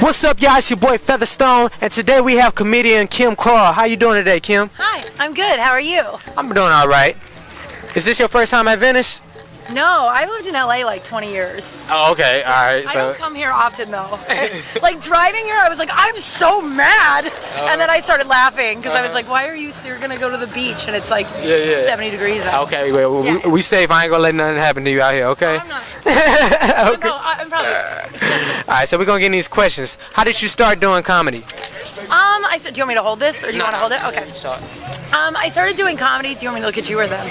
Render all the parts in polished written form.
What's up, y'all? It's your boy Featherstone, and today we have comedian Kral. How you doing today, Kim? Hi, I'm good. How are you? I'm doing all right. Is this your first time at Venice? No, I lived in LA like 20 years. Oh, okay. All right. I don't come here often though. Like driving here, I was like, I'm so mad, and then I started laughing because I was like, why are you? You're gonna go to the beach and it's like 70 degrees out. Okay, well, we safe. I ain't gonna let nothing happen to you out here. Okay. No, I'm not. Okay. I'm probably. All right. So we're gonna get in these questions. How did you start doing comedy? I said, do you want me to hold this or do you want to hold it? Okay. I started doing comedy. Do you want me to look at you or them?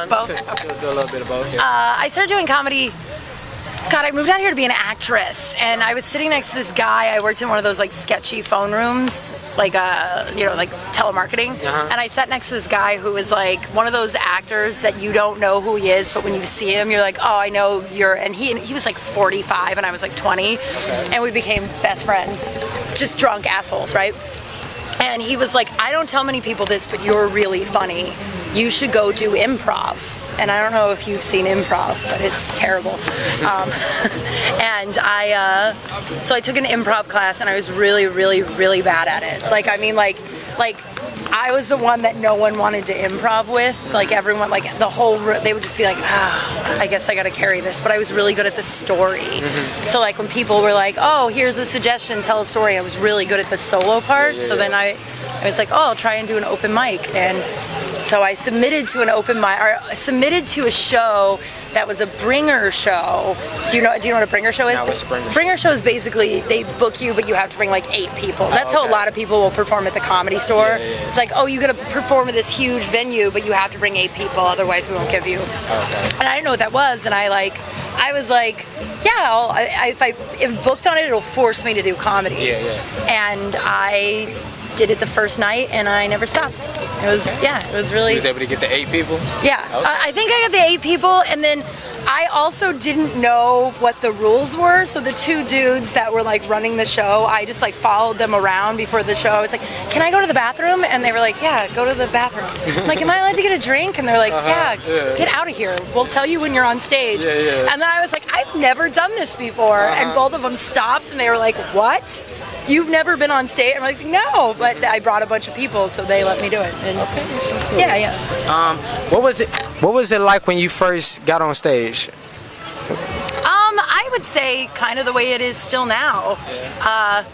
Both. Okay. Do a little bit of both. Yeah. I started doing comedy. God, I moved out here to be an actress, and I was sitting next to this guy. I worked in one of those like sketchy phone rooms, like like telemarketing. And I sat next to this guy who was like one of those actors that you don't know who he is, but when you see him, you're like, oh, I know you're. And he was like 45, and I was like 20, and we became best friends, just drunk assholes, right? And he was like, I don't tell many people this, but you're really funny. You should go do improv. And I don't know if you've seen improv, but it's terrible. And so I took an improv class, and I was really, really, really bad at it. Like, I mean, like I was the one that no one wanted to improv with. Like everyone, like the whole, they would just be like, I guess I got to carry this. But I was really good at the story. So like when people were like, oh, here's a suggestion, tell a story, I was really good at the solo part. So then I was like, oh, I'll try and do an open mic. And so I submitted to an open mic, or submitted to a show that was a bringer show. Do you know what a bringer show is? No, what's a bringer show? Bringer show is basically they book you, but you have to bring like 8 people. That's how a lot of people will perform at the Comedy Store. It's like, oh, you got to perform at this huge venue, but you have to bring 8 people, otherwise we won't give you. And I didn't know what that was, and I was like, yeah, if I'm booked on it, it'll force me to do comedy. And I did it the first night, and I never stopped. It was, it was really. You was able to get the 8 people? Yeah, I think I got the 8 people, and then I also didn't know what the rules were, so the 2 dudes that were like running the show, I just like followed them around before the show. I was like, can I go to the bathroom? And they were like, yeah, go to the bathroom. I'm like, am I allowed to get a drink? And they're like, get out of here. We'll tell you when you're on stage. And then I was like, I've never done this before. And both of them stopped, and they were like, what? You've never been on stage? I'm like, no, but I brought a bunch of people, so they let me do it. And so cool. What was it like when you first got on stage? I would say kind of the way it is still now. I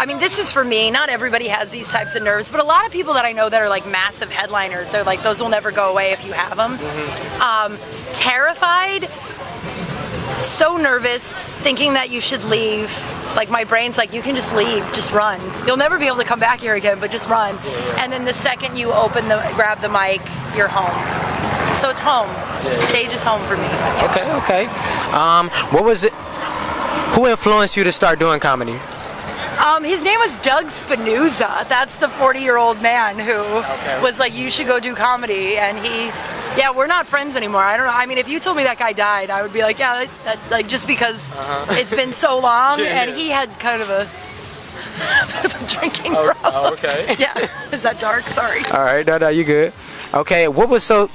mean, this is for me. Not everybody has these types of nerves, but a lot of people that I know that are like massive headliners, they're like, those will never go away if you have them. Terrified, so nervous, thinking that you should leave. Like my brain's like, you can just leave, just run. You'll never be able to come back here again, but just run. And then the second you grab the mic, you're home. So it's home. Stage is home for me. Okay. What was it? Who influenced you to start doing comedy? His name was Doug Spinuzza. That's the 40-year-old man who was like, you should go do comedy. And we're not friends anymore. I don't know. I mean, if you told me that guy died, I would be like, yeah, like just because it's been so long. And he had kind of a bit of a drinking problem. Yeah. Is that dark? Sorry. All right. No, you good. Okay. What was so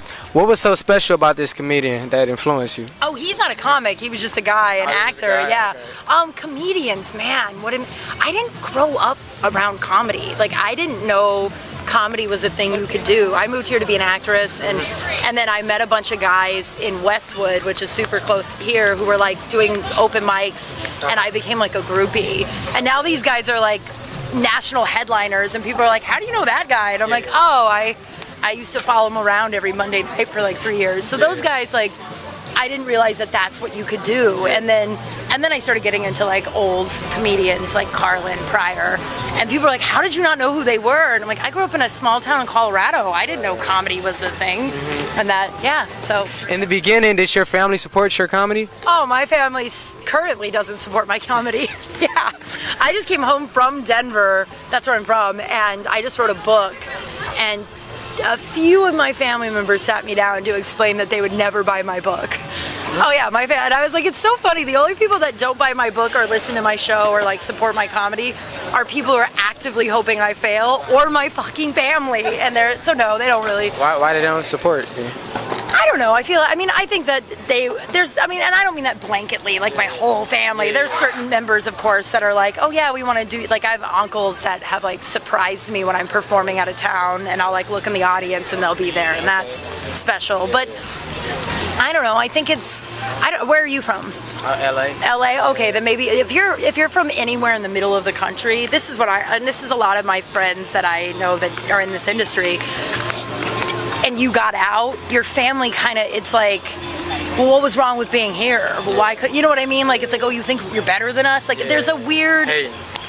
special about this comedian that influenced you? Oh, he's not a comic. He was just a guy, an actor. Comedians, man. I didn't grow up around comedy. Like, I didn't know comedy was a thing you could do. I moved here to be an actress, and then I met a bunch of guys in Westwood, which is super close here, who were like doing open mics, and I became like a groupie. And now these guys are like national headliners, and people are like, how do you know that guy? And I'm like, oh, I used to follow him around every Monday night for like 3 years. So those guys, like, I didn't realize that that's what you could do. And then I started getting into like old comedians like Carlin, Pryor, and people were like, how did you not know who they were? And I'm like, I grew up in a small town in Colorado. I didn't know comedy was a thing. And so. In the beginning, did your family support your comedy? Oh, my family currently doesn't support my comedy. I just came home from Denver. That's where I'm from. And I just wrote a book. And a few of my family members sat me down to explain that they would never buy my book. Oh yeah, and I was like, it's so funny. The only people that don't buy my book or listen to my show or like support my comedy are people who are actively hoping I fail, or my fucking family. And no, they don't really. Why they don't support you? I don't know. I think that and I don't mean that blanketly, like my whole family. There's certain members, of course, that are like, oh yeah, we want to do, like I have uncles that have like surprised me when I'm performing out of town, and I'll like look in the audience and they'll be there, and that's special. But I don't know. I think where are you from? LA. LA. Okay, then maybe if you're from anywhere in the middle of the country, this is a lot of my friends that I know that are in this industry. And you got out, your family kind of, it's like, well, what was wrong with being here? Well, why could, you know what I mean? Like, it's like, oh, you think you're better than us? Like, there's a weird,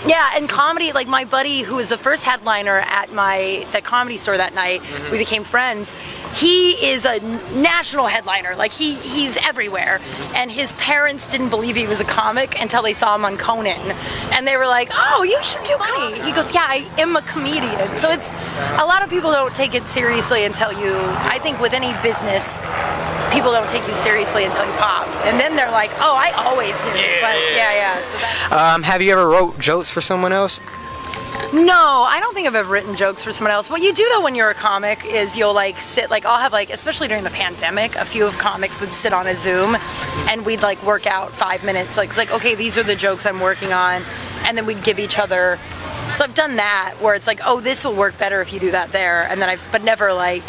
yeah, and comedy, like my buddy who was the first headliner at the comedy store that night, we became friends. He is a national headliner, like he's everywhere. And his parents didn't believe he was a comic until they saw him on Conan. And they were like, oh, you should do comedy. He goes, yeah, I am a comedian. So it's, a lot of people don't take it seriously until I think with any business, people don't take you seriously until you pop. And then they're like, oh, I always knew. Yeah. So have you ever wrote jokes for someone else? No, I don't think I've ever written jokes for someone else. What you do though when you're a comic is you'll like sit, like I'll have like, especially during the pandemic, a few of comics would sit on a Zoom and we'd like work out 5 minutes. Like, it's like, okay, these are the jokes I'm working on. And then we'd give each other. So I've done that where it's like, oh, this will work better if you do that there. And then but never like,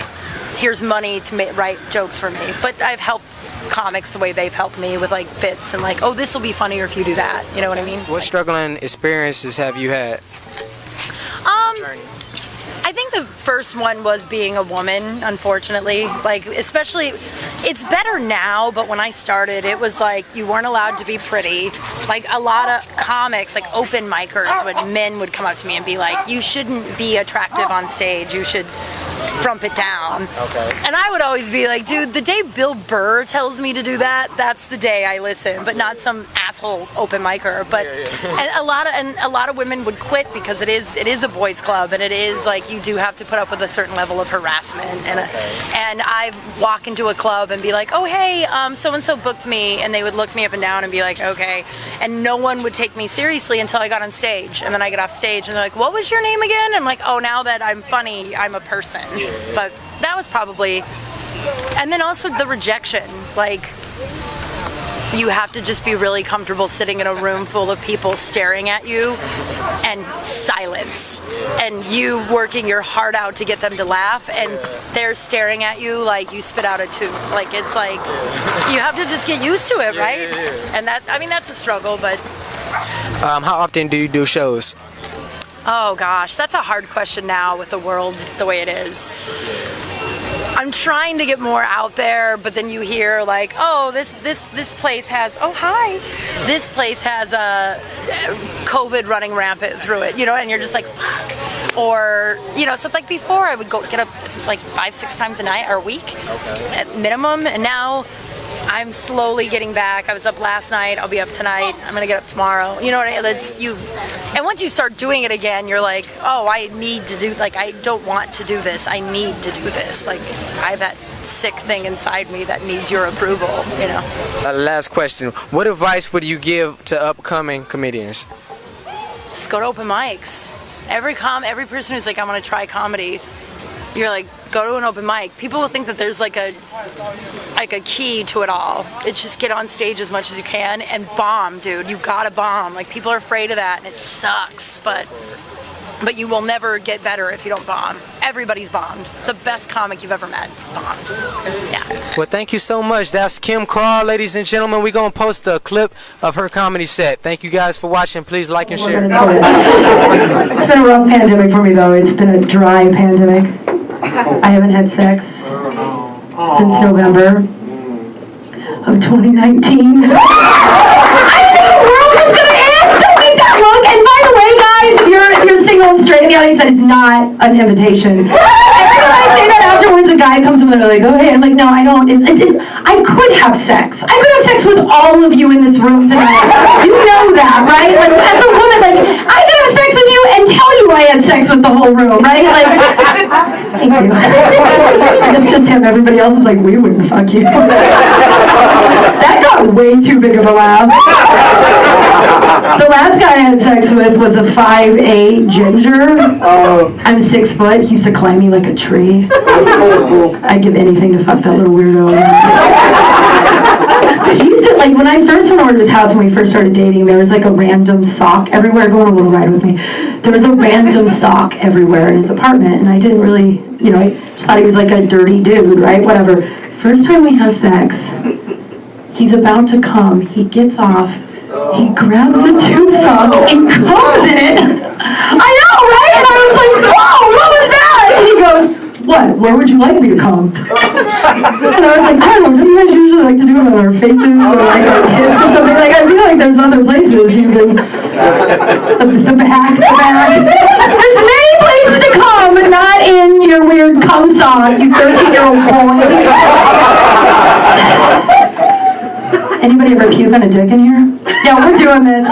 here's money to write jokes for me. But I've helped comics the way they've helped me with like bits and like, oh, this will be funnier if you do that. You know what I mean? What struggling experiences have you had? I think the first one was being a woman, unfortunately. Like, especially, it's better now, but when I started, it was like you weren't allowed to be pretty. Like, a lot of comics, like open micers, when men would come up to me and be like, you shouldn't be attractive on stage, you should frump it down. Okay. And I would always be like, dude, the day Bill Burr tells me to do that, that's the day I listen, but not some asshole open micer. But and a lot of women would quit because it is a boys club, and it is like you do have to put up with a certain level of harassment. And I've walked into a club and be like, oh hey, so and so booked me, and they would look me up and down and be like, okay, and no one would take me seriously until I got on stage, and then I get off stage and they're like, what was your name again? I'm like, oh, now that I'm funny, I'm a person. But that was probably, and then also the rejection, like you have to just be really comfortable sitting in a room full of people staring at you and silence, and you working your heart out to get them to laugh, and they're staring at you like you spit out a tooth. Like, it's like you have to just get used to it, right? And that, I mean, that's a struggle. But how often do you do shows? Oh gosh, that's a hard question now with the world the way it is. I'm trying to get more out there, but then you hear like, oh, this place has, oh hi, this place has COVID running rampant through it, you know, and you're just like, fuck. Or, you know, so like before I would go get up like 5-6 times a night or a week at minimum, and now I'm slowly getting back. I was up last night, I'll be up tonight, I'm gonna get up tomorrow. You know what I mean? That's you. And once you start doing it again, you're like, oh, I need to do, like, I don't want to do this, I need to do this. Like, I have that sick thing inside me that needs your approval, you know. Last question. What advice would you give to upcoming comedians? Just go to open mics. Every person who's like, I want to try comedy, you're like, go to an open mic. People will think that there's like a key to it all. It's just get on stage as much as you can and bomb, dude. You gotta bomb. Like, people are afraid of that, and it sucks, but you will never get better if you don't bomb. Everybody's bombed. The best comic you've ever met bombs. Yeah. Well, thank you so much. That's Kral, ladies and gentlemen. We're gonna post a clip of her comedy set. Thank you guys for watching. Please like and share. It's been a rough pandemic for me, though. It's been a dry pandemic. I haven't had sex since November of 2019. I knew the world was going to end! Don't make that look! And by the way, guys, if you're single and straight in the audience, that is not an invitation. Every time I say that afterwards, a guy comes up and they're like, oh, hey, I'm like, no, I don't. I could have sex. I could have sex with all of you in this room tonight. You know that, right? Like, as a woman, like, I could have sex with you and tell you I had sex with the whole room, right? Like, thank you. It's just him. Everybody else is like, we wouldn't fuck you. That got way too big of a laugh. The last guy I had sex with was a 5'8" ginger. I'm 6 foot. He used to climb me like a tree. I'd give anything to fuck that little weirdo. He used to, like, when I first went over to his house when we first started dating, there was like a random sock everywhere. Go on a little ride with me. There was a random sock everywhere in his apartment, and I didn't really, I just thought he was like a dirty dude, right? Whatever. First time we have sex, he's about to come. He gets off. He grabs a tube sock and comes in it. I know, right? And I was like, whoa, what was that? And he goes, what? Where would you like me to come? And I was like, I don't know, don't you guys usually like to do it on our faces or like our tits or something? Like, I feel like there's other places you can, the back. There's many places to come, but not in your weird cum sock, you 13-year-old boy. Anybody ever puke on a dick in here? Yeah, we're doing this.